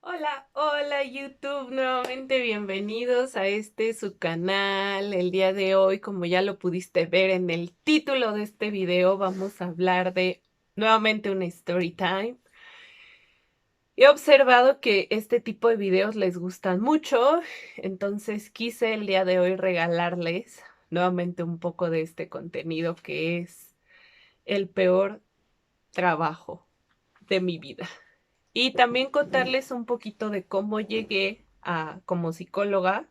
Hola, hola YouTube, nuevamente bienvenidos a su canal. El día de hoy, como ya lo pudiste ver en el título de este video, vamos a hablar de nuevamente una story time. He observado que este tipo de videos les gustan mucho, entonces quise el día de hoy regalarles nuevamente un poco de este contenido que es el peor trabajo de mi vida. Y también contarles un poquito de cómo llegué a como psicóloga.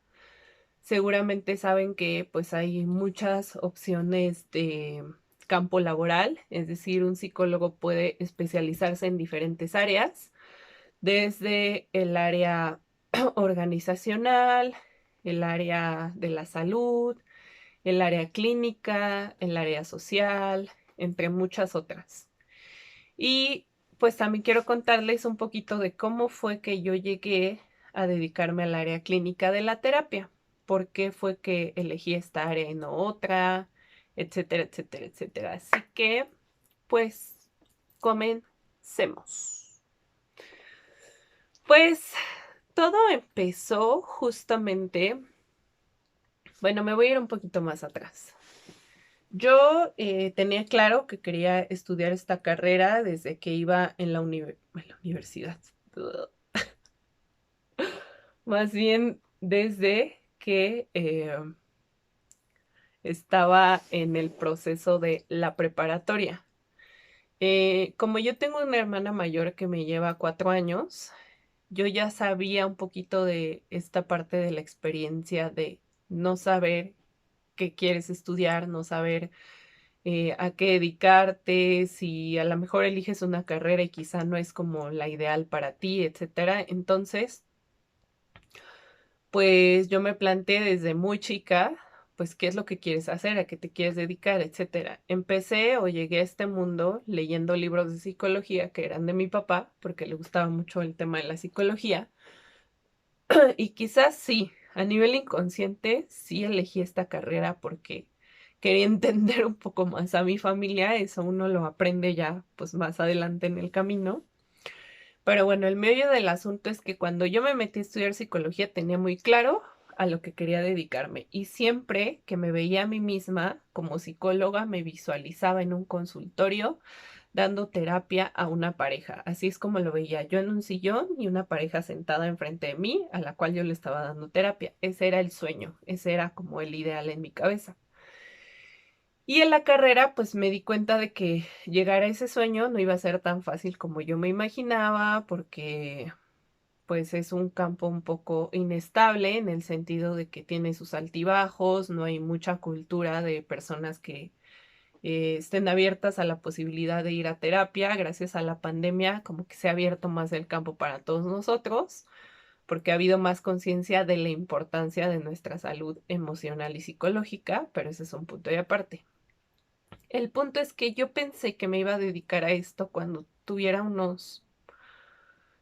Seguramente saben que pues hay muchas opciones de campo laboral, es decir, un psicólogo puede especializarse en diferentes áreas, desde el área organizacional, el área de la salud, el área clínica, el área social, entre muchas otras. Y pues también quiero contarles un poquito de cómo fue que yo llegué a dedicarme al área clínica de la terapia, por qué fue que elegí esta área y no otra, etcétera, etcétera, etcétera. Así que, pues, comencemos. Pues todo empezó justamente, bueno, me voy a ir un poquito más atrás. Yo tenía claro que quería estudiar esta carrera desde que iba en en la universidad. Más bien desde que estaba en el proceso de la preparatoria. Como yo tengo una hermana mayor que me lleva 4 años, yo ya sabía un poquito de esta parte de la experiencia de no saber qué quieres estudiar, no saber a qué dedicarte, si a lo mejor eliges una carrera y quizá no es como la ideal para ti, etcétera. Entonces, pues yo me planteé desde muy chica, pues qué es lo que quieres hacer, a qué te quieres dedicar, etcétera. Empecé o llegué a este mundo leyendo libros de psicología que eran de mi papá, porque le gustaba mucho el tema de la psicología. Y quizás sí, a nivel inconsciente, sí elegí esta carrera porque quería entender un poco más a mi familia, eso uno lo aprende ya pues más adelante en el camino. Pero bueno, el medio del asunto es que cuando yo me metí a estudiar psicología tenía muy claro a lo que quería dedicarme y siempre que me veía a mí misma como psicóloga me visualizaba en un consultorio dando terapia a una pareja. Así es como lo veía yo en un sillón y una pareja sentada enfrente de mí a la cual yo le estaba dando terapia. Ese era el sueño, ese era como el ideal en mi cabeza. Y en la carrera, pues me di cuenta de que llegar a ese sueño no iba a ser tan fácil como yo me imaginaba, porque pues es un campo un poco inestable en el sentido de que tiene sus altibajos, no hay mucha cultura de personas que estén abiertas a la posibilidad de ir a terapia. Gracias a la pandemia, como que se ha abierto más el campo para todos nosotros, porque ha habido más conciencia de la importancia de nuestra salud emocional y psicológica, pero ese es un punto y aparte. El punto es que yo pensé que me iba a dedicar a esto cuando tuviera unos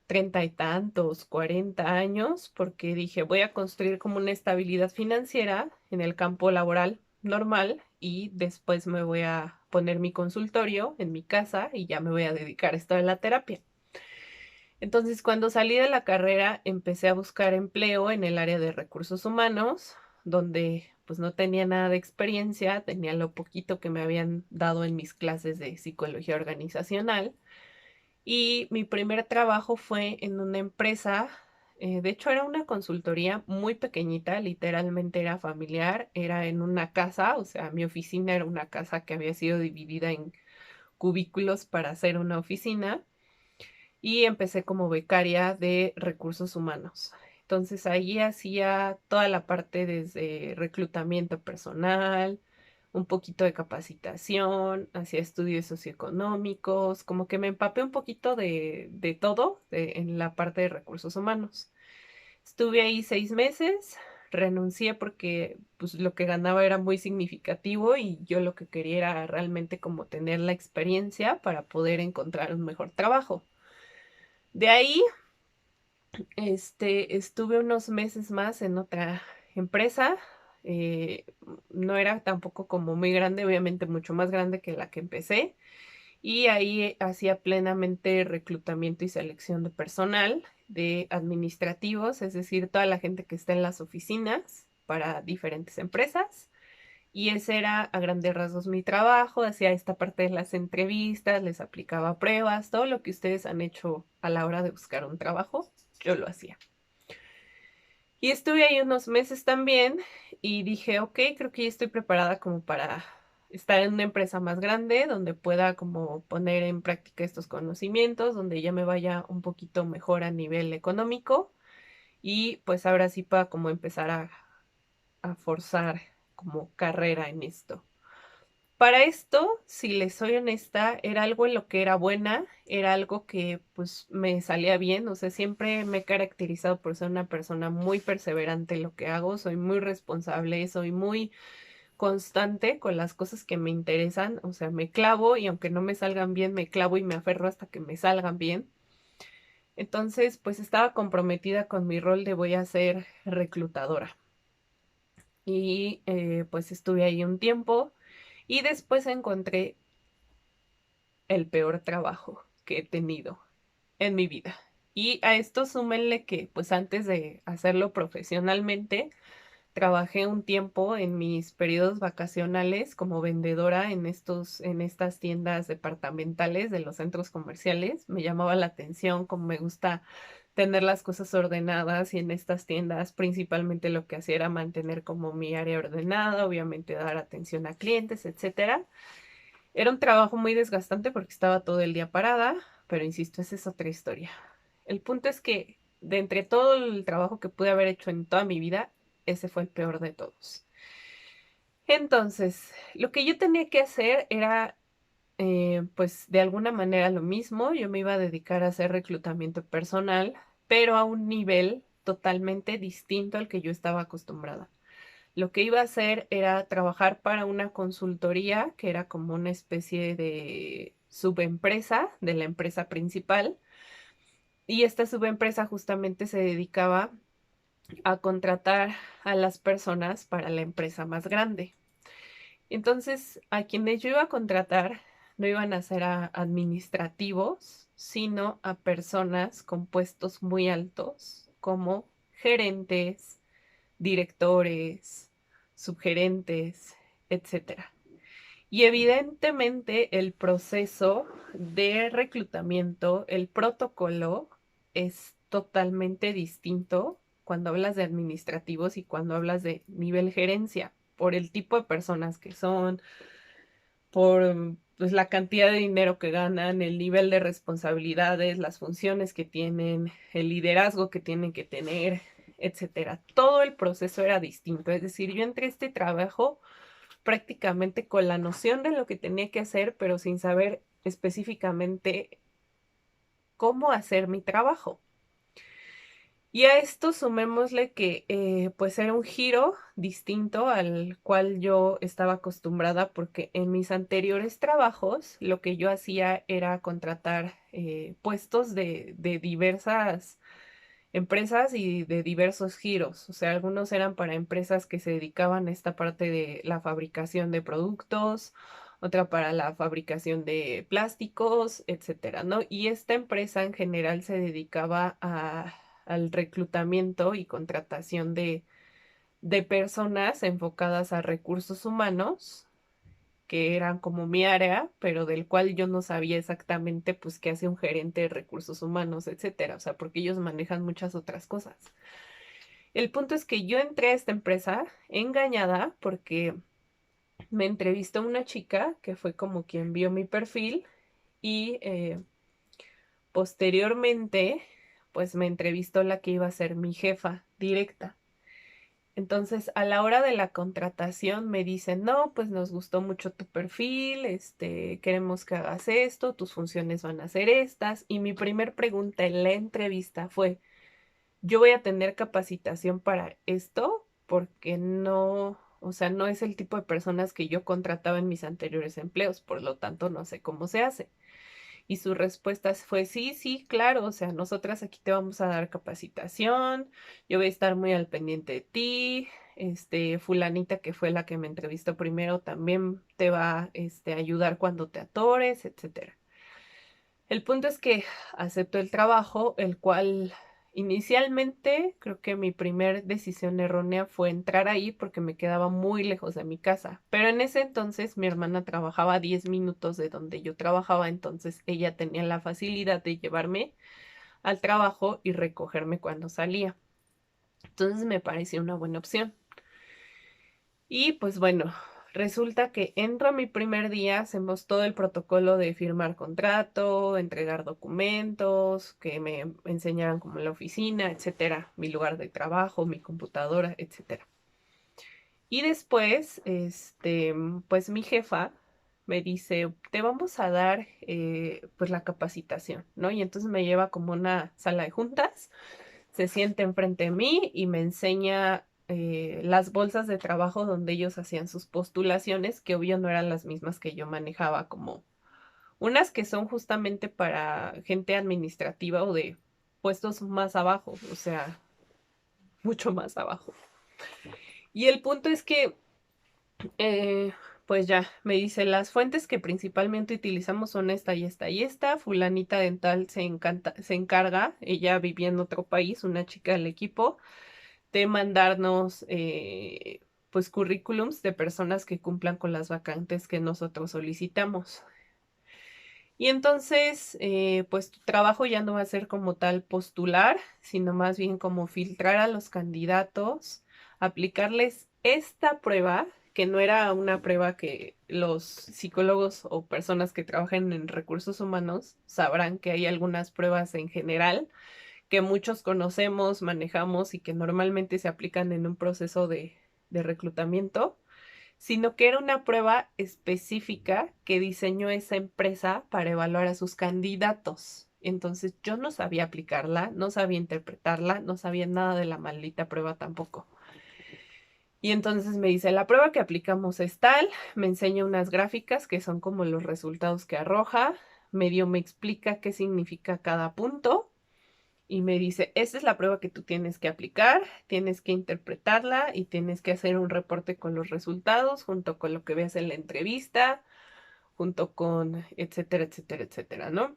30 y tantos, 40 años, porque dije, voy a construir como una estabilidad financiera en el campo laboral normal y después me voy a poner mi consultorio en mi casa y ya me voy a dedicar a esto de la terapia. Entonces, cuando salí de la carrera, empecé a buscar empleo en el área de recursos humanos, donde pues no tenía nada de experiencia, tenía lo poquito que me habían dado en mis clases de psicología organizacional. Y mi primer trabajo fue en una empresa, de hecho era una consultoría muy pequeñita, literalmente era familiar, era en una casa, o sea, mi oficina era una casa que había sido dividida en cubículos para hacer una oficina y empecé como becaria de recursos humanos. Entonces ahí hacía toda la parte desde reclutamiento personal, un poquito de capacitación, hacía estudios socioeconómicos, como que me empapé un poquito de todo en la parte de recursos humanos. Estuve ahí 6 meses, renuncié porque pues lo que ganaba era muy significativo y yo lo que quería era realmente como tener la experiencia para poder encontrar un mejor trabajo. De ahí, estuve unos meses más en otra empresa. No era tampoco como muy grande, obviamente mucho más grande que la que empecé. y ahí hacía plenamente reclutamiento y selección de personal, de administrativos, es decir, toda la gente que está en las oficinas para diferentes empresas. Y ese era a grandes rasgos mi trabajo, hacía esta parte de las entrevistas, les aplicaba pruebas, todo lo que ustedes han hecho a la hora de buscar un trabajo, yo lo hacía. Y estuve ahí unos meses también y dije, ok, creo que ya estoy preparada como para estar en una empresa más grande, donde pueda como poner en práctica estos conocimientos, donde ya me vaya un poquito mejor a nivel económico y pues ahora sí pueda como empezar a forzar como carrera en esto. Para esto, si les soy honesta, era algo en lo que era buena, era algo que pues me salía bien, o sea, siempre me he caracterizado por ser una persona muy perseverante en lo que hago, soy muy responsable, soy muy constante con las cosas que me interesan, o sea, me clavo y aunque no me salgan bien, me clavo y me aferro hasta que me salgan bien. Entonces, pues estaba comprometida con mi rol de voy a ser reclutadora. Y pues estuve ahí un tiempo y después encontré el peor trabajo que he tenido en mi vida. Y a esto súmenle que, pues antes de hacerlo profesionalmente, trabajé un tiempo en mis periodos vacacionales como vendedora en estas tiendas departamentales de los centros comerciales. Me llamaba la atención, como me gusta tener las cosas ordenadas y en estas tiendas principalmente lo que hacía era mantener como mi área ordenada, obviamente dar atención a clientes, etcétera. Era un trabajo muy desgastante porque estaba todo el día parada, pero insisto, esa es otra historia. El punto es que de entre todo el trabajo que pude haber hecho en toda mi vida, ese fue el peor de todos. Entonces, lo que yo tenía que hacer era, pues, de alguna manera lo mismo. Yo me iba a dedicar a hacer reclutamiento personal, pero a un nivel totalmente distinto al que yo estaba acostumbrada. Lo que iba a hacer era trabajar para una consultoría que era como una especie de subempresa de la empresa principal. Y esta subempresa justamente se dedicaba a contratar a las personas para la empresa más grande. Entonces, a quienes yo iba a contratar no iban a ser a administrativos, sino a personas con puestos muy altos, como gerentes, directores, subgerentes, etcétera. Y evidentemente el proceso de reclutamiento, el protocolo es totalmente distinto cuando hablas de administrativos y cuando hablas de nivel gerencia, por el tipo de personas que son, por pues, la cantidad de dinero que ganan, el nivel de responsabilidades, las funciones que tienen, el liderazgo que tienen que tener, etcétera. Todo el proceso era distinto. Es decir, yo entré a este trabajo prácticamente con la noción de lo que tenía que hacer, pero sin saber específicamente cómo hacer mi trabajo. Y a esto sumémosle que pues era un giro distinto al cual yo estaba acostumbrada porque en mis anteriores trabajos lo que yo hacía era contratar puestos de diversas empresas y de diversos giros. O sea, algunos eran para empresas que se dedicaban a esta parte de la fabricación de productos, otra para la fabricación de plásticos, etcétera, ¿no? Y esta empresa en general se dedicaba al reclutamiento y contratación de personas enfocadas a recursos humanos que eran como mi área, pero del cual yo no sabía exactamente, pues, qué hace un gerente de recursos humanos, etcétera, o sea, porque ellos manejan muchas otras cosas. El punto es que yo entré a esta empresa engañada porque me entrevistó una chica que fue como quien vio mi perfil y posteriormente, pues me entrevistó la que iba a ser mi jefa directa. Entonces, a la hora de la contratación me dicen, no, pues nos gustó mucho tu perfil, queremos que hagas esto, tus funciones van a ser estas. Y mi primer pregunta en la entrevista fue, ¿yo voy a tener capacitación para esto? Porque no, o sea, no es el tipo de personas que yo contrataba en mis anteriores empleos, por lo tanto, no sé cómo se hace. Y su respuesta fue, sí, sí, claro, o sea, nosotras aquí te vamos a dar capacitación, yo voy a estar muy al pendiente de ti, fulanita que fue la que me entrevistó primero también te va, a ayudar cuando te atores, etcétera. El punto es que acepto el trabajo, el cual inicialmente creo que mi primer decisión errónea fue entrar ahí porque me quedaba muy lejos de mi casa. Pero en ese entonces mi hermana trabajaba a 10 minutos de donde yo trabajaba, entonces ella tenía la facilidad de llevarme al trabajo y recogerme cuando salía. Entonces me pareció una buena opción. Y pues bueno, resulta que entro mi primer día, hacemos todo el protocolo de firmar contrato, entregar documentos, que me enseñaran como la oficina, etcétera, mi lugar de trabajo, mi computadora, etcétera. Y después, pues mi jefa me dice, te vamos a dar pues la capacitación, ¿no? Y entonces me lleva como una sala de juntas, se siente enfrente de mí y me enseña las bolsas de trabajo donde ellos hacían sus postulaciones, que obvio no eran las mismas que yo manejaba, como unas que son justamente para gente administrativa o de puestos más abajo, o sea, mucho más abajo. Y el punto es que, eh, pues ya, me dice, las fuentes que principalmente utilizamos son esta y esta y esta. Fulanita Dental se encarga, ella vivía en otro país, una chica del equipo, de mandarnos pues currículums de personas que cumplan con las vacantes que nosotros solicitamos. Y entonces, pues tu trabajo ya no va a ser como tal postular, sino más bien como filtrar a los candidatos, aplicarles esta prueba, que no era una prueba que los psicólogos o personas que trabajan en recursos humanos sabrán que hay algunas pruebas en general que muchos conocemos, manejamos y que normalmente se aplican en un proceso de reclutamiento, sino que era una prueba específica que diseñó esa empresa para evaluar a sus candidatos. Entonces yo no sabía aplicarla, no sabía interpretarla, no sabía nada de la maldita prueba tampoco. Y entonces me dice, la prueba que aplicamos es tal, me enseña unas gráficas que son como los resultados que arroja, medio me explica qué significa cada punto y me dice, esta es la prueba que tú tienes que aplicar, tienes que interpretarla y tienes que hacer un reporte con los resultados junto con lo que veas en la entrevista, junto con etcétera, etcétera, etcétera, ¿no?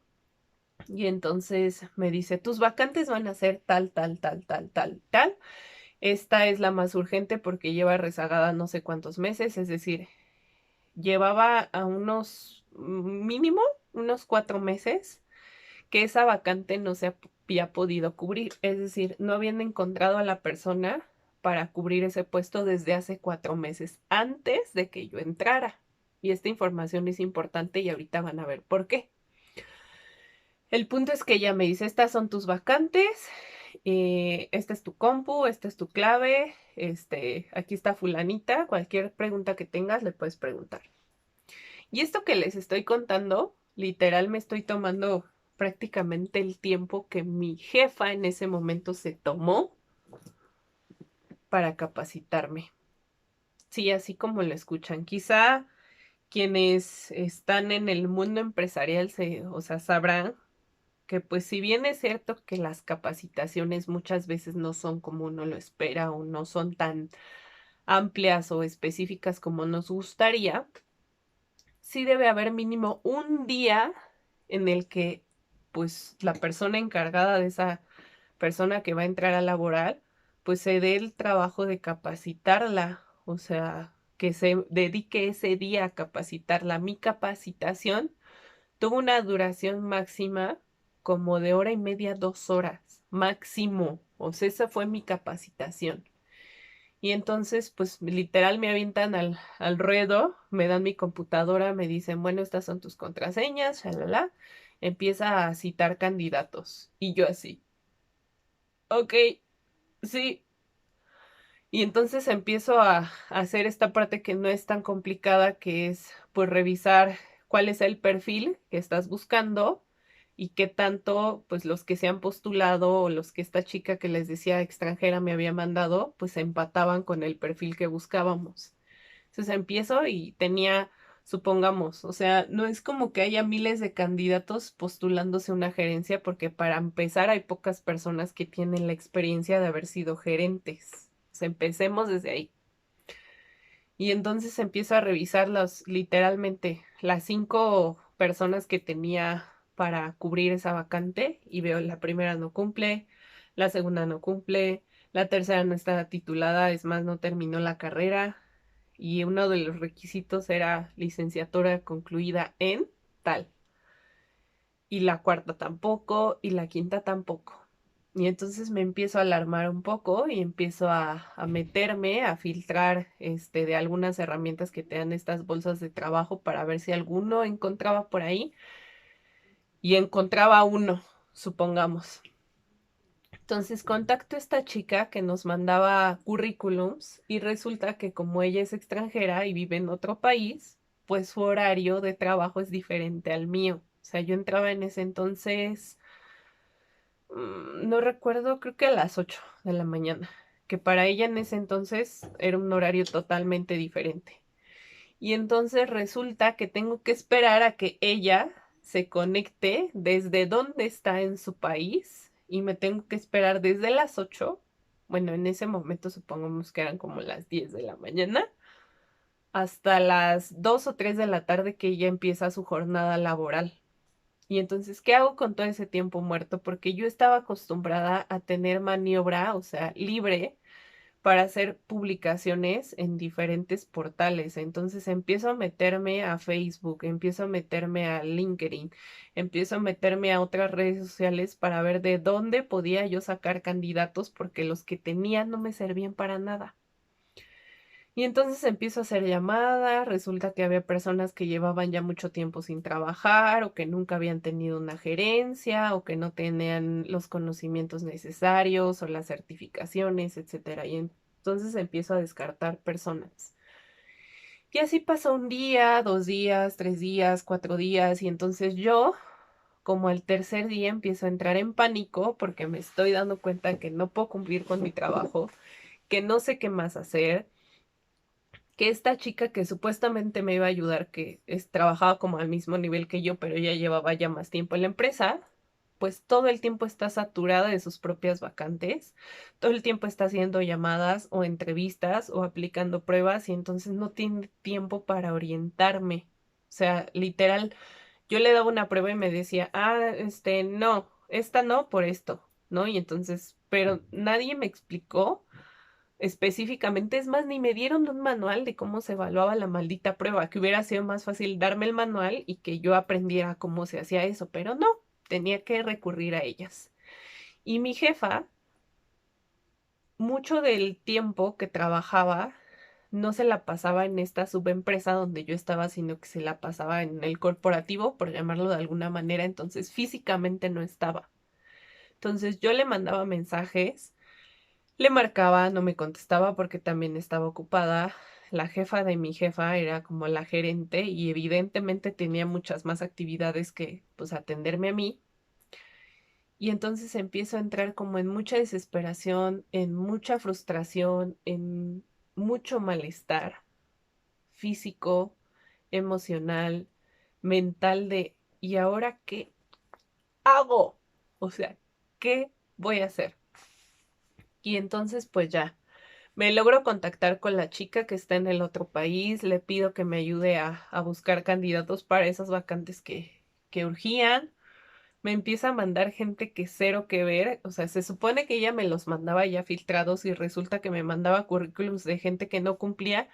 Y entonces me dice, tus vacantes van a ser tal, tal, tal, tal, tal, tal. Esta es la más urgente porque lleva rezagada no sé cuántos meses, es decir, llevaba a unos mínimo, unos 4 meses que esa vacante no se había podido cubrir, es decir, no habían encontrado a la persona para cubrir ese puesto desde hace 4 meses, antes de que yo entrara. Y esta información es importante y ahorita van a ver por qué. El punto es que ella me dice, estas son tus vacantes, esta es tu compu, esta es tu clave, aquí está fulanita, cualquier pregunta que tengas le puedes preguntar. Y esto que les estoy contando, literal me estoy tomando prácticamente el tiempo que mi jefa en ese momento se tomó para capacitarme. Sí, así como lo escuchan. Quizá quienes están en el mundo empresarial o sea, sabrán que pues si bien es cierto que las capacitaciones muchas veces no son como uno lo espera o no son tan amplias o específicas como nos gustaría, sí debe haber mínimo un día en el que pues la persona encargada de esa persona que va a entrar a laborar, pues se dé el trabajo de capacitarla, o sea, que se dedique ese día a capacitarla. Mi capacitación tuvo una duración máxima como de 1 hora y media, 2 horas, máximo. O sea, esa fue mi capacitación. Y entonces, pues literal me avientan al ruedo, me dan mi computadora, me dicen, bueno, estas son tus contraseñas, shalala. Empieza a citar candidatos. Y yo así, ok, sí. Y entonces empiezo a hacer esta parte que no es tan complicada, que es pues revisar cuál es el perfil que estás buscando y qué tanto pues los que se han postulado o los que esta chica que les decía extranjera me había mandado pues empataban con el perfil que buscábamos. Entonces empiezo y tenía supongamos, o sea, no es como que haya miles de candidatos postulándose a una gerencia, porque para empezar hay pocas personas que tienen la experiencia de haber sido gerentes. O sea, empecemos desde ahí. Y entonces empiezo a revisar literalmente las 5 personas que tenía para cubrir esa vacante y veo la primera no cumple, la segunda no cumple, la tercera no está titulada, es más, no terminó la carrera y uno de los requisitos era licenciatura concluida en tal. Y la cuarta tampoco y la quinta tampoco. Y entonces me empiezo a alarmar un poco y empiezo a meterme, a filtrar de algunas herramientas que te dan estas bolsas de trabajo para ver si alguno encontraba por ahí. Y encontraba uno, supongamos. Entonces contacto a esta chica que nos mandaba currículums y resulta que como ella es extranjera y vive en otro país, pues su horario de trabajo es diferente al mío. O sea, yo entraba en ese entonces no recuerdo, creo que a las 8 de la mañana, que para ella en ese entonces era un horario totalmente diferente. Y entonces resulta que tengo que esperar a que ella se conecte desde donde está en su país y me tengo que esperar desde las 8. Bueno, en ese momento supongamos que eran como las 10 de la mañana, hasta las 2 o 3 de la tarde que ella empieza su jornada laboral. Y entonces, ¿qué hago con todo ese tiempo muerto? Porque yo estaba acostumbrada a tener maniobra, o sea, libre, para hacer publicaciones en diferentes portales. Entonces empiezo a meterme a Facebook, empiezo a meterme a LinkedIn, empiezo a meterme a otras redes sociales para ver de dónde podía yo sacar candidatos porque los que tenía no me servían para nada. Y entonces empiezo a hacer llamadas, resulta que había personas que llevaban ya mucho tiempo sin trabajar o que nunca habían tenido una gerencia o que no tenían los conocimientos necesarios o las certificaciones, etcétera. Y entonces empiezo a descartar personas. Y así pasó un día, 2 días, 3 días, 4 días y entonces yo, como al tercer día, empiezo a entrar en pánico porque me estoy dando cuenta que no puedo cumplir con mi trabajo, que no sé qué más hacer, que esta chica que supuestamente me iba a ayudar, que trabajaba como al mismo nivel que yo, pero ella llevaba ya más tiempo en la empresa, pues todo el tiempo está saturada de sus propias vacantes, todo el tiempo está haciendo llamadas o entrevistas o aplicando pruebas y entonces no tiene tiempo para orientarme. O sea, literal, yo le daba una prueba y me decía, no, esta no por esto, ¿no? Y entonces, pero nadie me explicó específicamente, es más, ni me dieron un manual de cómo se evaluaba la maldita prueba, que hubiera sido más fácil darme el manual y que yo aprendiera cómo se hacía eso, pero no, tenía que recurrir a ellas. Y mi jefa, mucho del tiempo que trabajaba, no se la pasaba en esta subempresa donde yo estaba, sino que se la pasaba en el corporativo, por llamarlo de alguna manera, entonces físicamente no estaba. Entonces yo le mandaba mensajes. Le marcaba, no me contestaba porque también estaba ocupada. La jefa de mi jefa era como la gerente y evidentemente tenía muchas más actividades que pues atenderme a mí. Y entonces empiezo a entrar como en mucha desesperación, en mucha frustración, en mucho malestar físico, emocional, mental de ¿y ahora qué hago? O sea, ¿qué voy a hacer? Y entonces pues ya. Me logro contactar con la chica que está en el otro país, le pido que me ayude a buscar candidatos para esas vacantes que urgían. Me empieza a mandar gente que cero que ver, o sea, se supone que ella me los mandaba ya filtrados y resulta que me mandaba currículums de gente que no cumplía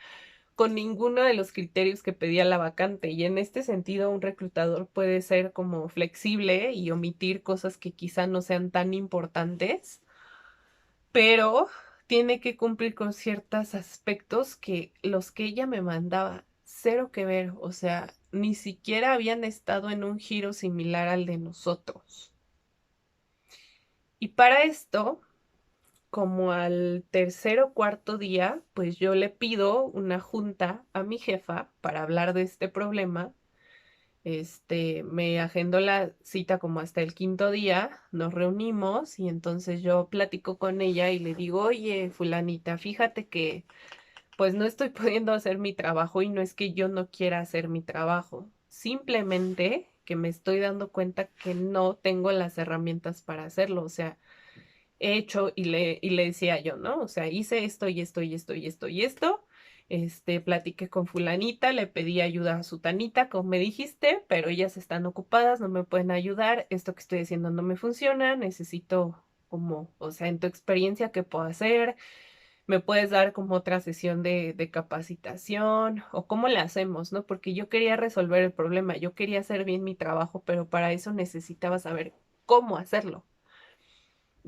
con ninguno de los criterios que pedía la vacante. Y en este sentido, un reclutador puede ser como flexible y omitir cosas que quizá no sean tan importantes, pero tiene que cumplir con ciertos aspectos que los que ella me mandaba, cero que ver, o sea, ni siquiera habían estado en un giro similar al de nosotros. Y para esto, como al tercer o cuarto día, pues yo le pido una junta a mi jefa para hablar de este problema. Me agendó la cita como hasta el quinto día, nos reunimos y entonces yo platico con ella y le digo, oye, fulanita, fíjate que pues no estoy pudiendo hacer mi trabajo y no es que yo no quiera hacer mi trabajo, simplemente que me estoy dando cuenta que no tengo las herramientas para hacerlo, o sea, he hecho y le decía yo, ¿no? O sea, hice esto y esto y esto y esto y esto. Platiqué con fulanita, le pedí ayuda a sutanita, como me dijiste, pero ellas están ocupadas, no me pueden ayudar, esto que estoy haciendo no me funciona, necesito como, o sea, en tu experiencia, ¿qué puedo hacer? ¿Me puedes dar como otra sesión de capacitación? ¿O cómo le hacemos, no? Porque yo quería resolver el problema, yo quería hacer bien mi trabajo, pero para eso necesitaba saber cómo hacerlo.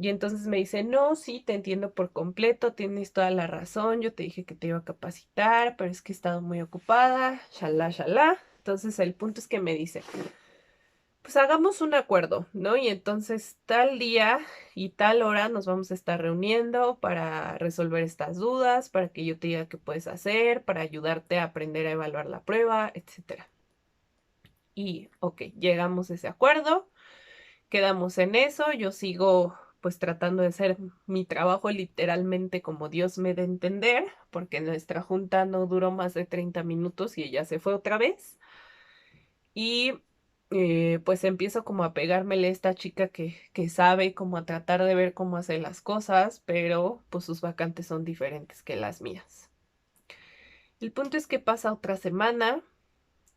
Y entonces me dice, no, sí, te entiendo por completo, tienes toda la razón, yo te dije que te iba a capacitar, pero es que he estado muy ocupada, shalá, shalá. Entonces el punto es que me dice, pues hagamos un acuerdo, ¿no? Y entonces tal día y tal hora nos vamos a estar reuniendo para resolver estas dudas, para que yo te diga qué puedes hacer, para ayudarte a aprender a evaluar la prueba, etcétera. Y, ok, llegamos a ese acuerdo. Quedamos en eso, yo sigo pues tratando de hacer mi trabajo literalmente como Dios me dé a entender, porque nuestra junta no duró más de 30 minutos y ella se fue otra vez. Y pues empiezo como a pegármele a esta chica que sabe, como a tratar de ver cómo hacer las cosas, pero pues sus vacantes son diferentes que las mías. El punto es que pasa otra semana.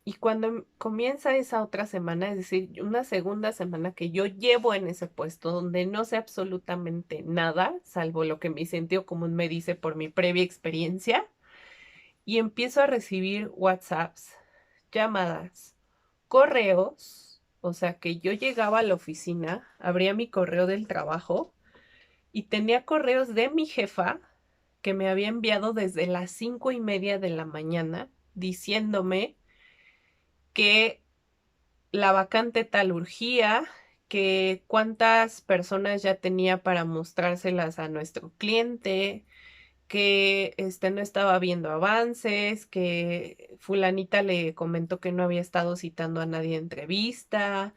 Y cuando comienza esa otra semana, es decir, una segunda semana que yo llevo en ese puesto, donde no sé absolutamente nada, salvo lo que mi sentido común me dice por mi previa experiencia, y empiezo a recibir WhatsApps, llamadas, correos, o sea que yo llegaba a la oficina, abría mi correo del trabajo y tenía correos de mi jefa que me había enviado desde las 5:30 de la mañana diciéndome que la vacante tal urgía, que cuántas personas ya tenía para mostrárselas a nuestro cliente, que no estaba viendo avances, que fulanita le comentó que no había estado citando a nadie a entrevista.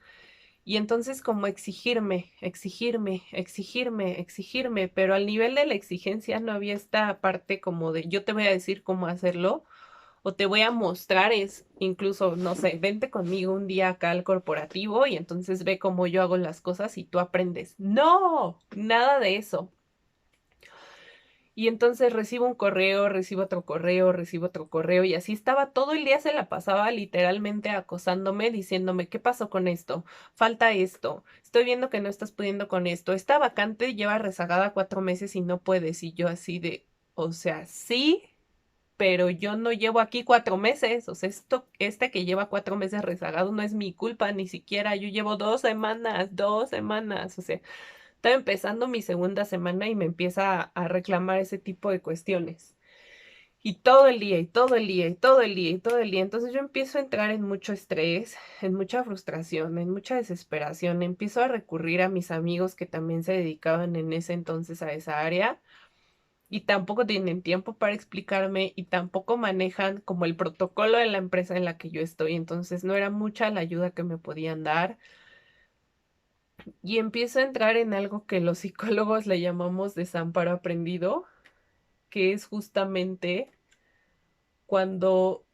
Y entonces como exigirme, exigirme, exigirme, exigirme, pero al nivel de la exigencia no había esta parte como de yo te voy a decir cómo hacerlo, o te voy a mostrar, es incluso, no sé, vente conmigo un día acá al corporativo y entonces ve cómo yo hago las cosas y tú aprendes. No, nada de eso. Y entonces recibo un correo, recibo otro correo, recibo otro correo y así estaba todo el día, se la pasaba literalmente acosándome, diciéndome, ¿qué pasó con esto? Falta esto, estoy viendo que no estás pudiendo con esto, esta vacante lleva rezagada 4 meses y no puedes. Y yo así de, o sea, sí, pero yo no llevo aquí 4 meses, o sea, este que lleva 4 meses rezagado no es mi culpa, ni siquiera, yo llevo 2 semanas, o sea, estaba empezando mi segunda semana y me empieza a reclamar ese tipo de cuestiones. Y todo el día, y todo el día, y todo el día, y todo el día. Entonces yo empiezo a entrar en mucho estrés, en mucha frustración, en mucha desesperación. Empiezo a recurrir a mis amigos que también se dedicaban en ese entonces a esa área y tampoco tienen tiempo para explicarme y tampoco manejan como el protocolo de la empresa en la que yo estoy. Entonces no era mucha la ayuda que me podían dar y empiezo a entrar en algo que los psicólogos le llamamos desamparo aprendido, que es justamente cuando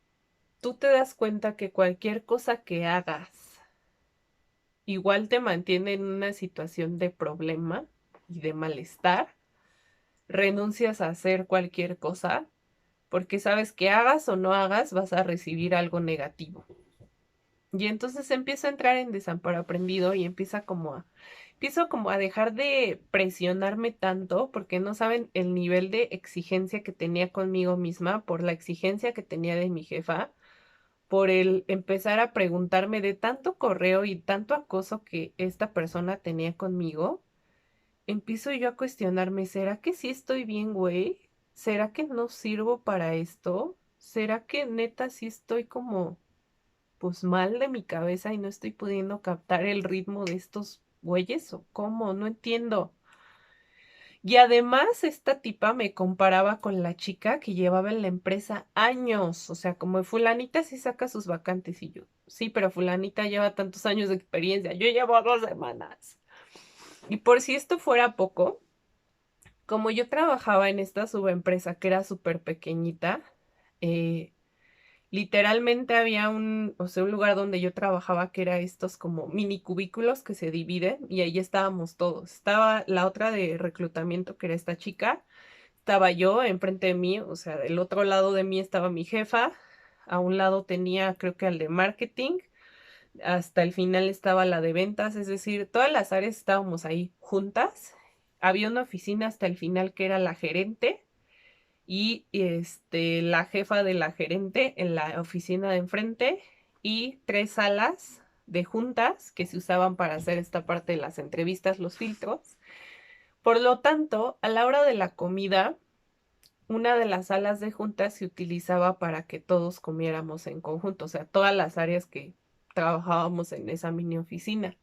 tú te das cuenta que cualquier cosa que hagas igual te mantiene en una situación de problema y de malestar, renuncias a hacer cualquier cosa porque sabes que hagas o no hagas vas a recibir algo negativo. Y entonces empiezo a entrar en desamparo aprendido y empiezo como a dejar de presionarme tanto porque no saben el nivel de exigencia que tenía conmigo misma, por la exigencia que tenía de mi jefa, por el empezar a preguntarme de tanto correo y tanto acoso que esta persona tenía conmigo. Empiezo yo a cuestionarme, ¿será que sí estoy bien, güey? ¿Será que no sirvo para esto? ¿Será que neta sí estoy como, pues mal de mi cabeza y no estoy pudiendo captar el ritmo de estos güeyes? ¿O cómo? No entiendo. Y además esta tipa me comparaba con la chica que llevaba en la empresa años. O sea, como fulanita sí saca sus vacantes y yo, sí, pero fulanita lleva tantos años de experiencia. Yo llevo 2 semanas. Y por si esto fuera poco, como yo trabajaba en esta subempresa que era súper pequeñita, eh, literalmente había o sea, un lugar donde yo trabajaba que era estos como mini cubículos que se dividen y ahí estábamos todos. Estaba la otra de reclutamiento que era esta chica, estaba yo enfrente de mí, o sea, del otro lado de mí estaba mi jefa, a un lado tenía creo que al de marketing, hasta el final estaba la de ventas, es decir, todas las áreas estábamos ahí juntas. Había una oficina hasta el final que era la gerente y la jefa de la gerente en la oficina de enfrente y 3 salas de juntas que se usaban para hacer esta parte de las entrevistas, los filtros. Por lo tanto, a la hora de la comida, una de las salas de juntas se utilizaba para que todos comiéramos en conjunto, o sea, todas las áreas que trabajábamos en esa mini oficina.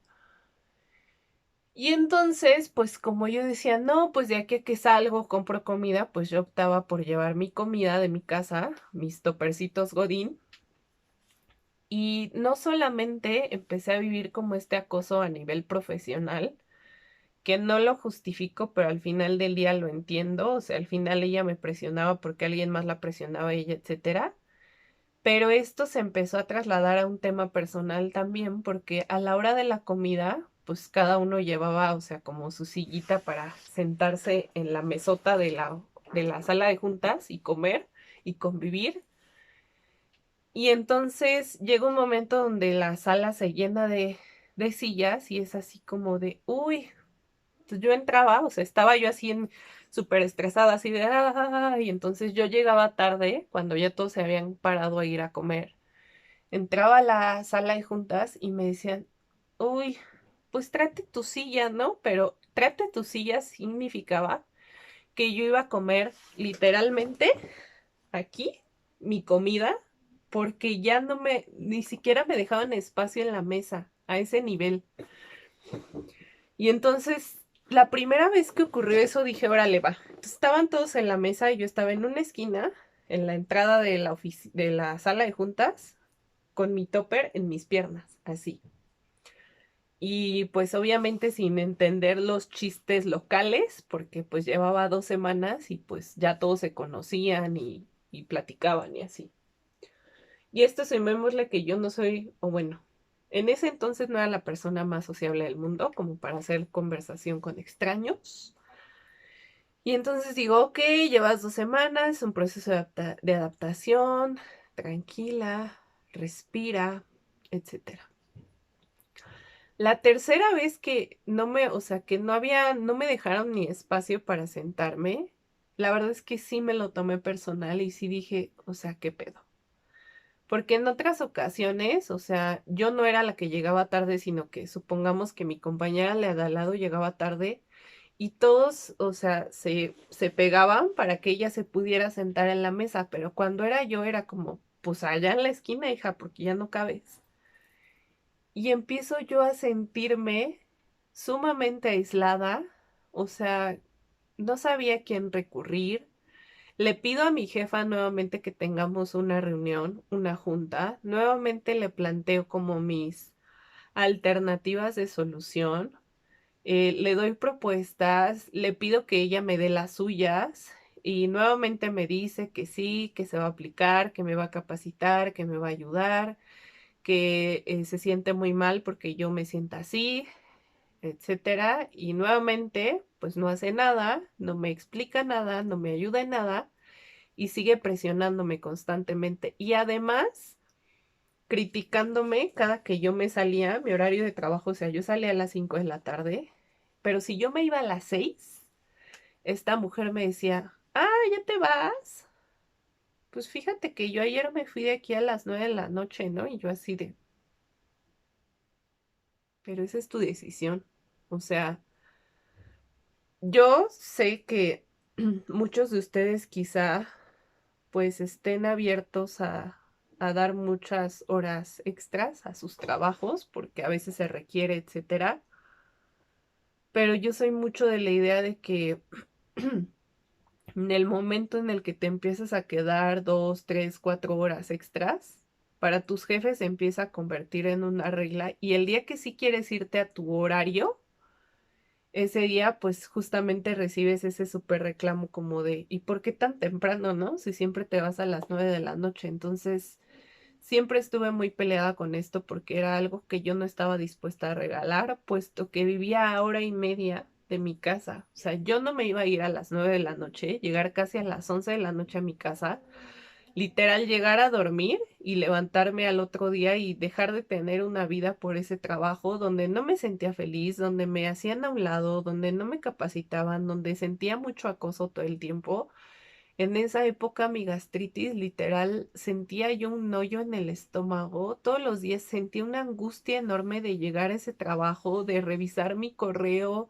Y entonces, pues como yo decía, no, pues de aquí a que salgo, compro comida, pues yo optaba por llevar mi comida de mi casa, mis topercitos Godín. Y no solamente empecé a vivir como este acoso a nivel profesional, que no lo justifico, pero al final del día lo entiendo, o sea, al final ella me presionaba porque alguien más la presionaba a ella, etcétera. Pero esto se empezó a trasladar a un tema personal también, porque a la hora de la comida, pues cada uno llevaba, o sea, como su sillita para sentarse en la mesota de la sala de juntas y comer y convivir. Y entonces llega un momento donde la sala se llena de sillas y es así como de, uy, pues yo entraba, o sea, estaba yo así súper estresada, así de, y entonces yo llegaba tarde cuando ya todos se habían parado a ir a comer. Entraba a la sala de juntas y me decían, uy, pues tráete tu silla, ¿no? Pero tráete tu silla significaba que yo iba a comer literalmente aquí mi comida porque ya no ni siquiera me dejaban espacio en la mesa a ese nivel. Y entonces, la primera vez que ocurrió eso dije, órale, va. Entonces, estaban todos en la mesa y yo estaba en una esquina, en la entrada de la sala de juntas, con mi topper en mis piernas, así. Y pues obviamente sin entender los chistes locales, porque pues llevaba 2 semanas y pues ya todos se conocían y platicaban y así. Y esto llamémosle que yo no soy, o bueno, en ese entonces no era la persona más sociable del mundo, como para hacer conversación con extraños. Y entonces digo, ok, llevas 2 semanas, es un proceso de adaptación, tranquila, respira, etcétera. La tercera vez que o sea, que no me dejaron ni espacio para sentarme, la verdad es que sí me lo tomé personal y sí dije, o sea, ¿qué pedo? Porque en otras ocasiones, o sea, yo no era la que llegaba tarde, sino que supongamos que mi compañera de al lado llegaba tarde y todos, o sea, se pegaban para que ella se pudiera sentar en la mesa, pero cuando era yo era como, pues allá en la esquina, hija, porque ya no cabes. Y empiezo yo a sentirme sumamente aislada, o sea, no sabía a quién recurrir. Le pido a mi jefa nuevamente que tengamos una reunión, una junta. Nuevamente le planteo como mis alternativas de solución. Le doy propuestas, le pido que ella me dé las suyas y nuevamente me dice que sí, que se va a aplicar, que me va a capacitar, que me va a ayudar, que se siente muy mal porque yo me sienta así, etcétera. Y nuevamente, pues no hace nada, no me explica nada, no me ayuda en nada y sigue presionándome constantemente. Y además, criticándome cada que yo me salía, mi horario de trabajo, o sea, yo salía a las 5 de la tarde, pero si yo me iba a las 6, esta mujer me decía, ¿ya te vas? Pues fíjate que yo ayer me fui de aquí a las 9 de la noche, ¿no? Y yo así de, pero esa es tu decisión. O sea, yo sé que muchos de ustedes quizá pues estén abiertos a dar muchas horas extras a sus trabajos porque a veces se requiere, etcétera. Pero yo soy mucho de la idea de que en el momento en el que te empiezas a quedar 2, 3, 4 horas extras, para tus jefes se empieza a convertir en una regla y el día que sí quieres irte a tu horario, ese día pues justamente recibes ese súper reclamo como de, ¿y por qué tan temprano, no? Si siempre te vas a las 9 de la noche. Entonces, siempre estuve muy peleada con esto porque era algo que yo no estaba dispuesta a regalar, puesto que vivía a hora y media de mi casa. O sea, yo no me iba a ir a las 9 de la noche, llegar casi a las 11 de la noche a mi casa, literal llegar a dormir y levantarme al otro día y dejar de tener una vida por ese trabajo donde no me sentía feliz, donde me hacían a un lado, donde no me capacitaban, donde sentía mucho acoso todo el tiempo. En esa época mi gastritis, literal, sentía yo un hoyo en el estómago. Todos los días sentía una angustia enorme de llegar a ese trabajo, de revisar mi correo,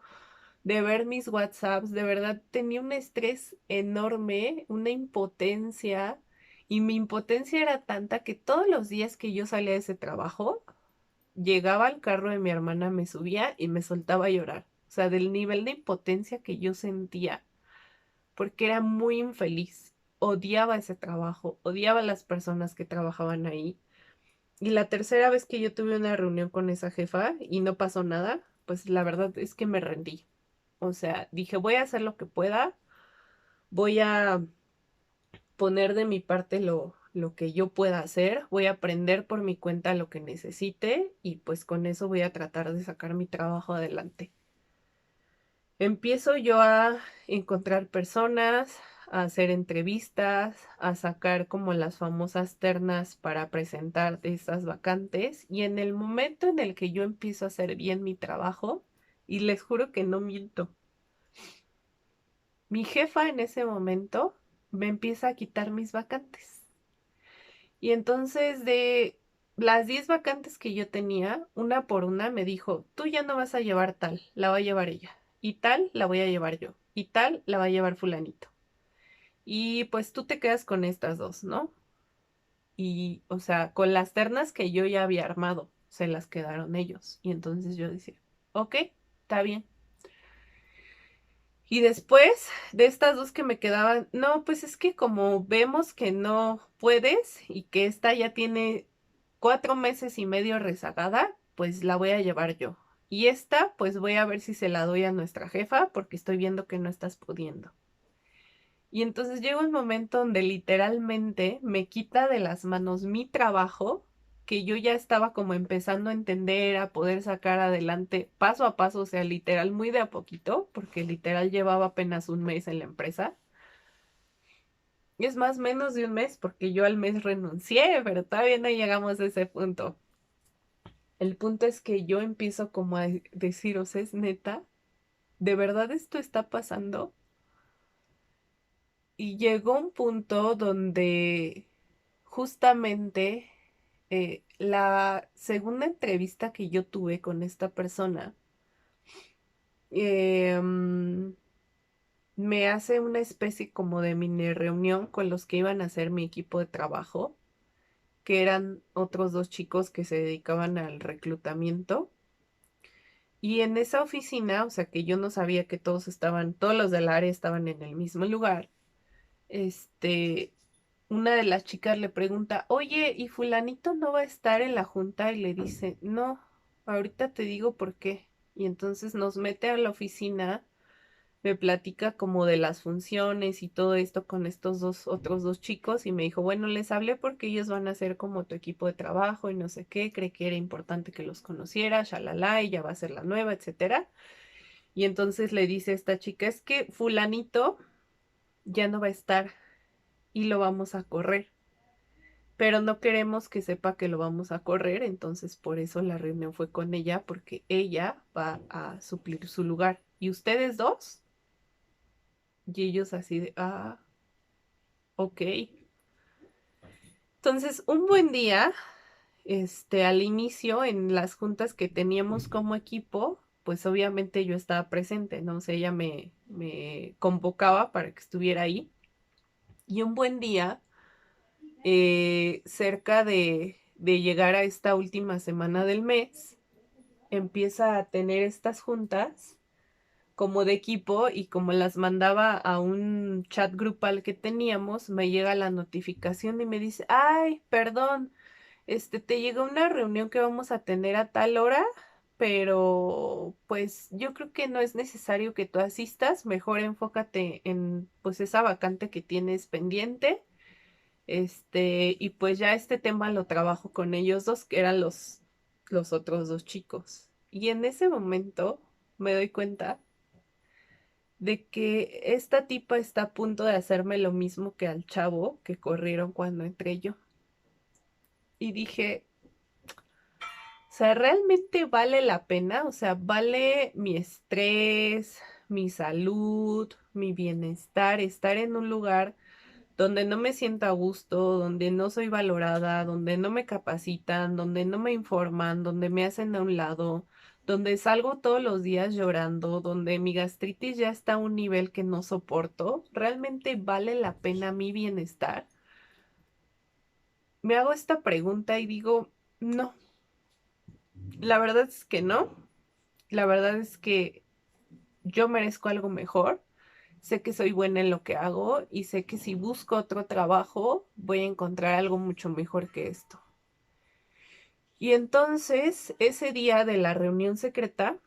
de ver mis WhatsApps. De verdad tenía un estrés enorme, una impotencia. Y mi impotencia era tanta que todos los días que yo salía de ese trabajo, llegaba al carro de mi hermana, me subía y me soltaba a llorar. O sea, del nivel de impotencia que yo sentía porque era muy infeliz. Odiaba ese trabajo, odiaba a las personas que trabajaban ahí. Y la tercera vez que yo tuve una reunión con esa jefa y no pasó nada, pues la verdad es que me rendí. O sea, dije, voy a hacer lo que pueda, voy a poner de mi parte lo que yo pueda hacer, voy a aprender por mi cuenta lo que necesite y pues con eso voy a tratar de sacar mi trabajo adelante. Empiezo yo a encontrar personas, a hacer entrevistas, a sacar como las famosas ternas para presentar de esas vacantes y en el momento en el que yo empiezo a hacer bien mi trabajo, y les juro que no miento, mi jefa en ese momento me empieza a quitar mis vacantes. Y entonces de las 10 vacantes que yo tenía, una por una me dijo, tú ya no vas a llevar tal, la va a llevar ella. Y tal, la voy a llevar yo. Y tal, la va a llevar fulanito. Y pues tú te quedas con estas dos, ¿no? Y, o sea, con las ternas que yo ya había armado, se las quedaron ellos. Y entonces yo decía, ok, está bien. Y después de estas dos que me quedaban, no, pues es que como vemos que no puedes y que esta ya tiene 4 meses y medio rezagada, pues la voy a llevar yo. Y esta, pues voy a ver si se la doy a nuestra jefa porque estoy viendo que no estás pudiendo. Y entonces llega un momento donde literalmente me quita de las manos mi trabajo, que yo ya estaba como empezando a entender, a poder sacar adelante paso a paso, o sea, literal muy de a poquito, porque literal llevaba apenas un mes en la empresa. Y es más, menos de un mes, porque yo al mes renuncié, pero todavía no llegamos a ese punto. El punto es que yo empiezo como a decir, o sea, es neta, ¿de verdad esto está pasando? Y llegó un punto donde justamente la segunda entrevista que yo tuve con esta persona mm, me hace una especie como de mini reunión con los que iban a ser mi equipo de trabajo, que eran otros dos chicos que se dedicaban al reclutamiento. Y en esa oficina, o sea que yo no sabía que todos estaban, todos los del área estaban en el mismo lugar. Este, una de las chicas le pregunta, oye, ¿y fulanito no va a estar en la junta? Y le dice, no, ahorita te digo por qué. Y entonces nos mete a la oficina, me platica como de las funciones y todo esto con estos dos, otros dos chicos y me dijo, bueno, les hablé porque ellos van a ser como tu equipo de trabajo y no sé qué, creí que era importante que los conociera, shalala, ella va a ser la nueva, etcétera. Y entonces le dice a esta chica, es que fulanito ya no va a estar y lo vamos a correr, pero no queremos que sepa que lo vamos a correr, entonces por eso la reunión fue con ella, porque ella va a suplir su lugar. ¿Y ustedes dos? Y ellos así de, ok. Entonces, un buen día, al inicio, en las juntas que teníamos como equipo, pues obviamente yo estaba presente, ¿no? O sea, ella me convocaba para que estuviera ahí. Y un buen día, cerca de llegar a esta última semana del mes, empieza a tener estas juntas como de equipo y como las mandaba a un chat grupal que teníamos, me llega la notificación y me dice, ay, perdón, te llegó una reunión que vamos a tener a tal hora, pero pues yo creo que no es necesario que tú asistas, mejor enfócate en pues esa vacante que tienes pendiente. Y pues ya este tema lo trabajo con ellos dos, que eran los otros dos chicos. Y en ese momento me doy cuenta de que esta tipa está a punto de hacerme lo mismo que al chavo que corrieron cuando entré yo. Y dije, o sea, ¿realmente vale la pena? O sea, ¿vale mi estrés, mi salud, mi bienestar, estar en un lugar donde no me siento a gusto, donde no soy valorada, donde no me capacitan, donde no me informan, donde me hacen a un lado, donde salgo todos los días llorando, donde mi gastritis ya está a un nivel que no soporto? ¿Realmente vale la pena mi bienestar? Me hago esta pregunta y digo, no, la verdad es que no. La verdad es que yo merezco algo mejor. Sé que soy buena en lo que hago y sé que si busco otro trabajo voy a encontrar algo mucho mejor que esto. Y entonces, ese día de la reunión secreta,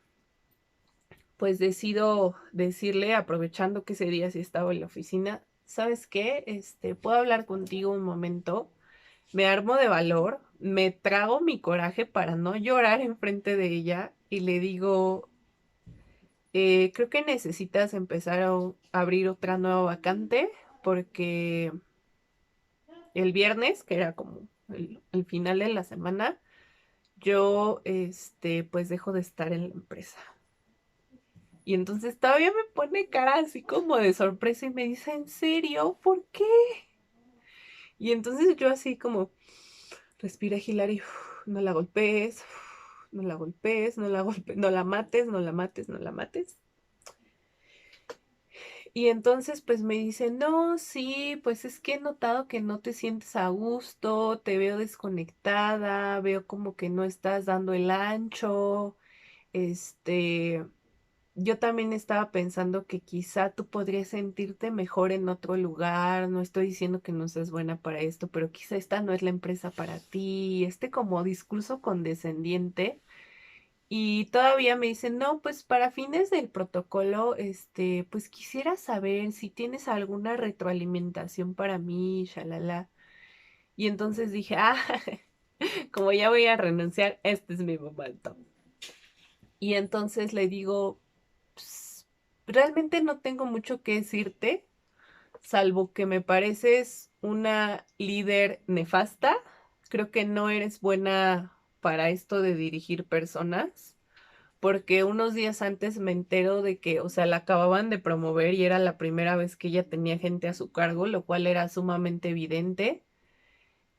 pues decido decirle, aprovechando que ese día sí estaba en la oficina, ¿sabes qué? ¿Puedo hablar contigo un momento? Me armo de valor, me trago mi coraje para no llorar enfrente de ella y le digo, creo que necesitas empezar a abrir otra nueva vacante porque el viernes, que era como el final de la semana, yo, pues dejo de estar en la empresa. Y entonces todavía me pone cara así como de sorpresa y me dice, ¿en serio? ¿Por qué? Y entonces yo así como, respira, Hilary, no la golpees, no la golpees, no la golpees, no la mates, no la mates, no la mates. Y entonces pues me dice, no, sí, pues es que he notado que no te sientes a gusto, te veo desconectada, veo como que no estás dando el ancho. Este, yo también estaba pensando que quizá tú podrías sentirte mejor en otro lugar. No estoy diciendo que no seas buena para esto, pero quizá esta no es la empresa para ti. Como discurso condescendiente. Y todavía me dicen, no, pues para fines del protocolo, pues quisiera saber si tienes alguna retroalimentación para mí, shalala. Y entonces dije, como ya voy a renunciar, este es mi momento. Y entonces le digo, "Ps, realmente no tengo mucho que decirte, salvo que me pareces una líder nefasta. Creo que no eres buena para esto de dirigir personas, porque unos días antes me entero de que, o sea, la acababan de promover y era la primera vez que ella tenía gente a su cargo, lo cual era sumamente evidente.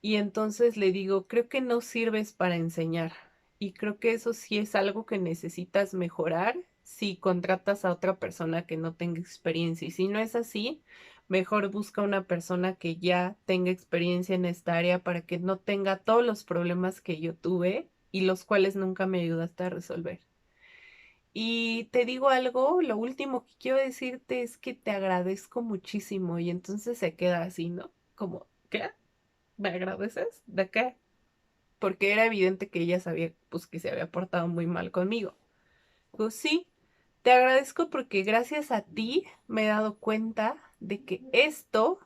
Y entonces le digo, creo que no sirves para enseñar. Y creo que eso sí es algo que necesitas mejorar si contratas a otra persona que no tenga experiencia. Y si no es así, mejor busca una persona que ya tenga experiencia en esta área para que no tenga todos los problemas que yo tuve y los cuales nunca me ayudaste a resolver. Y te digo algo, lo último que quiero decirte es que te agradezco muchísimo. Y entonces se queda así, ¿no? Como, ¿qué? ¿Me agradeces? ¿De qué? Porque era evidente que ella sabía, pues, que se había portado muy mal conmigo. Pues sí, te agradezco porque gracias a ti me he dado cuenta de que esto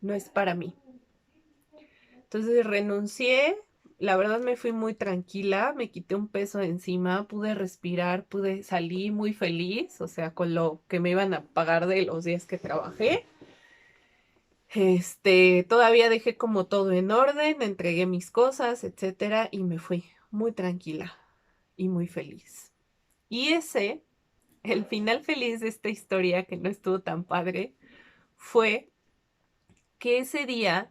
no es para mí. Entonces renuncié, la verdad me fui muy tranquila, me quité un peso de encima, pude respirar, pude salir muy feliz, o sea, con lo que me iban a pagar de los días que trabajé. Todavía dejé como todo en orden, entregué mis cosas, etcétera, y me fui muy tranquila y muy feliz. Y el final feliz de esta historia, que no estuvo tan padre, fue que ese día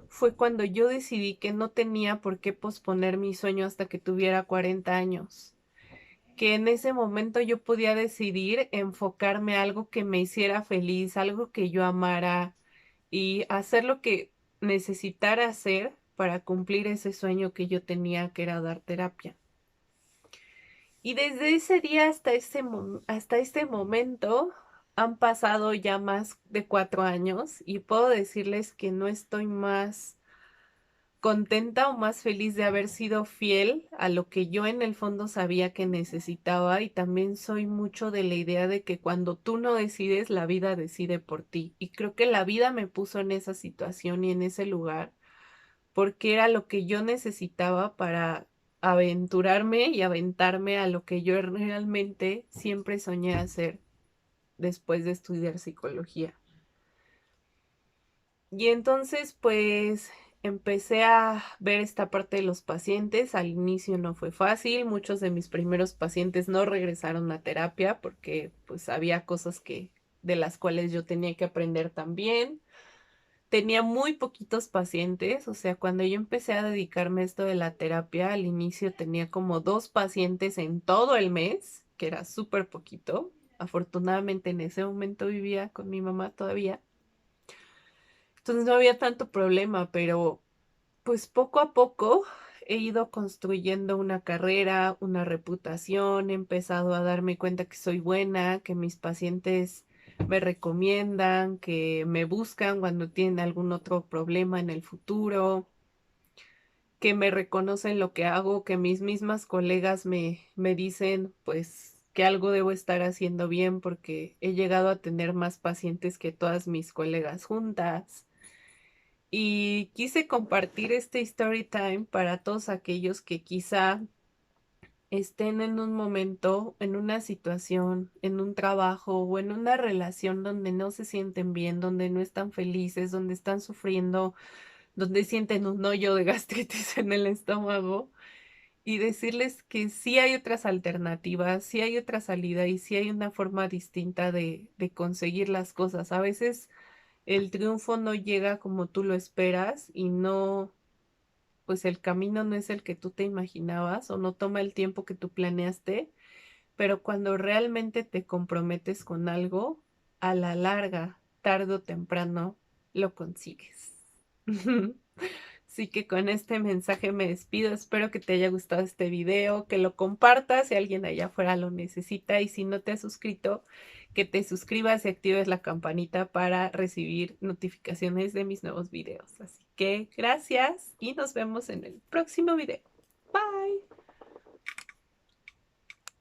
fue cuando yo decidí que no tenía por qué posponer mi sueño hasta que tuviera 40 años. Que en ese momento yo podía decidir enfocarme a algo que me hiciera feliz, algo que yo amara y hacer lo que necesitara hacer para cumplir ese sueño que yo tenía, que era dar terapia. Y desde ese día hasta este momento han pasado ya más de 4 años y puedo decirles que no estoy más contenta o más feliz de haber sido fiel a lo que yo en el fondo sabía que necesitaba, y también soy mucho de la idea de que cuando tú no decides, la vida decide por ti. Y creo que la vida me puso en esa situación y en ese lugar porque era lo que yo necesitaba para aventurarme y aventarme a lo que yo realmente siempre soñé hacer después de estudiar psicología. Y entonces, pues, empecé a ver esta parte de los pacientes. Al inicio no fue fácil. Muchos de mis primeros pacientes no regresaron a terapia porque, pues, había cosas que de las cuales yo tenía que aprender también. Tenía muy poquitos pacientes, o sea, cuando yo empecé a dedicarme a esto de la terapia, al inicio tenía como 2 pacientes en todo el mes, que era súper poquito. Afortunadamente en ese momento vivía con mi mamá todavía. Entonces no había tanto problema, pero pues poco a poco he ido construyendo una carrera, una reputación, he empezado a darme cuenta que soy buena, que mis pacientes me recomiendan, que me buscan cuando tienen algún otro problema en el futuro, que me reconocen lo que hago, que mis mismas colegas me dicen pues que algo debo estar haciendo bien porque he llegado a tener más pacientes que todas mis colegas juntas. Y quise compartir este story time para todos aquellos que quizá estén en un momento, en una situación, en un trabajo o en una relación donde no se sienten bien, donde no están felices, donde están sufriendo, donde sienten un hoyo de gastritis en el estómago, y decirles que sí hay otras alternativas, sí hay otra salida y sí hay una forma distinta de conseguir las cosas. A veces el triunfo no llega como tú lo esperas y no, pues el camino no es el que tú te imaginabas o no toma el tiempo que tú planeaste, pero cuando realmente te comprometes con algo, a la larga, tarde o temprano, lo consigues. Así que con este mensaje me despido. Espero que te haya gustado este video, que lo compartas si alguien allá afuera lo necesita, y si no te has suscrito, que te suscribas y actives la campanita para recibir notificaciones de mis nuevos videos. Así que gracias y nos vemos en el próximo video. Bye.